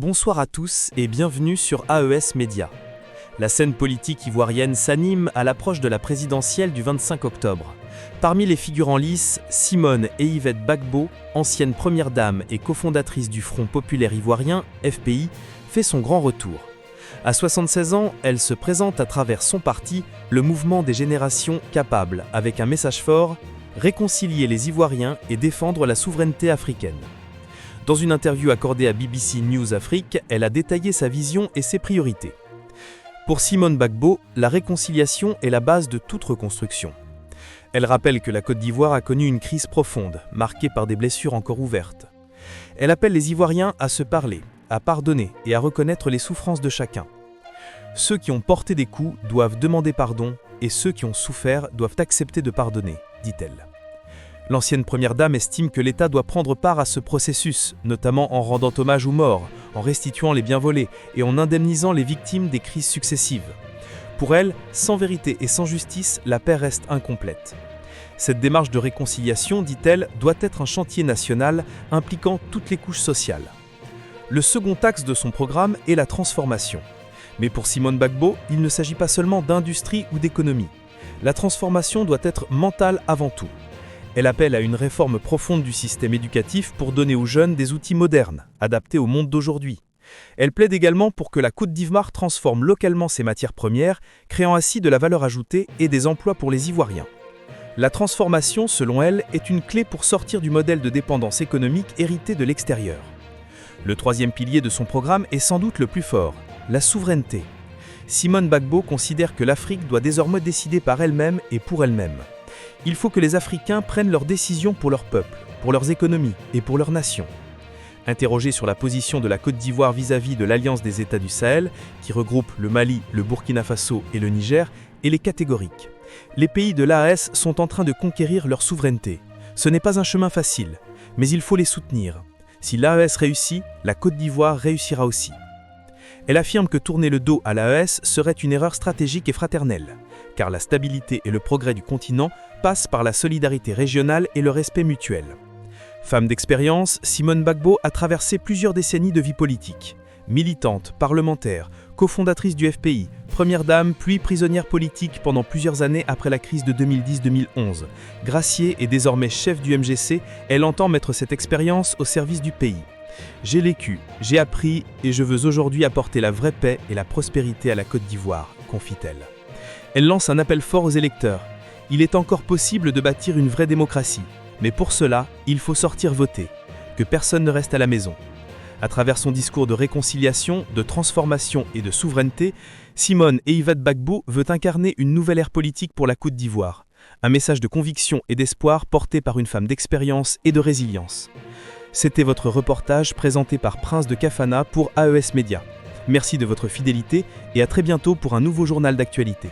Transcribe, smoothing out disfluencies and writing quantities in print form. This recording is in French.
Bonsoir à tous et bienvenue sur AES Média. La scène politique ivoirienne s'anime à l'approche de la présidentielle du 25 octobre. Parmi les figures en lice, Simone et Yvette Gbagbo, ancienne première dame et cofondatrice du Front populaire ivoirien, FPI, fait son grand retour. À 76 ans, elle se présente à travers son parti, le mouvement des générations capables, avec un message fort, réconcilier les Ivoiriens et défendre la souveraineté africaine. Dans une interview accordée à BBC News Afrique, elle a détaillé sa vision et ses priorités. Pour Simone Gbagbo, la réconciliation est la base de toute reconstruction. Elle rappelle que la Côte d'Ivoire a connu une crise profonde, marquée par des blessures encore ouvertes. Elle appelle les Ivoiriens à se parler, à pardonner et à reconnaître les souffrances de chacun. Ceux qui ont porté des coups doivent demander pardon et ceux qui ont souffert doivent accepter de pardonner, dit-elle. L'ancienne première dame estime que l'État doit prendre part à ce processus, notamment en rendant hommage aux morts, en restituant les biens volés et en indemnisant les victimes des crises successives. Pour elle, sans vérité et sans justice, la paix reste incomplète. Cette démarche de réconciliation, dit-elle, doit être un chantier national impliquant toutes les couches sociales. Le second axe de son programme est la transformation. Mais pour Simone Gbagbo, il ne s'agit pas seulement d'industrie ou d'économie. La transformation doit être mentale avant tout. Elle appelle à une réforme profonde du système éducatif pour donner aux jeunes des outils modernes, adaptés au monde d'aujourd'hui. Elle plaide également pour que la Côte d'Ivoire transforme localement ses matières premières, créant ainsi de la valeur ajoutée et des emplois pour les Ivoiriens. La transformation, selon elle, est une clé pour sortir du modèle de dépendance économique hérité de l'extérieur. Le troisième pilier de son programme est sans doute le plus fort, la souveraineté. Simone Gbagbo considère que l'Afrique doit désormais décider par elle-même et pour elle-même. Il faut que les Africains prennent leurs décisions pour leur peuple, pour leurs économies et pour leur nation. Interrogée sur la position de la Côte d'Ivoire vis-à-vis de l'Alliance des États du Sahel, qui regroupe le Mali, le Burkina Faso et le Niger, elle est catégorique. Les pays de l'AES sont en train de conquérir leur souveraineté. Ce n'est pas un chemin facile, mais il faut les soutenir. Si l'AES réussit, la Côte d'Ivoire réussira aussi. Elle affirme que tourner le dos à l'AES serait une erreur stratégique et fraternelle, car la stabilité et le progrès du continent passent par la solidarité régionale et le respect mutuel. Femme d'expérience, Simone Gbagbo a traversé plusieurs décennies de vie politique. Militante, parlementaire, cofondatrice du FPI, première dame puis prisonnière politique pendant plusieurs années après la crise de 2010-2011. Graciée et désormais chef du MGC, elle entend mettre cette expérience au service du pays. J'ai vécu, j'ai appris et je veux aujourd'hui apporter la vraie paix et la prospérité à la Côte d'Ivoire, confie-t-elle. Elle lance un appel fort aux électeurs. Il est encore possible de bâtir une vraie démocratie, mais pour cela, il faut sortir voter, que personne ne reste à la maison. À travers son discours de réconciliation, de transformation et de souveraineté, Simone et Yvette Gbagbo veut incarner une nouvelle ère politique pour la Côte d'Ivoire. Un message de conviction et d'espoir porté par une femme d'expérience et de résilience. C'était votre reportage présenté par Prince de Kafana pour AES Média. Merci de votre fidélité et à très bientôt pour un nouveau journal d'actualité.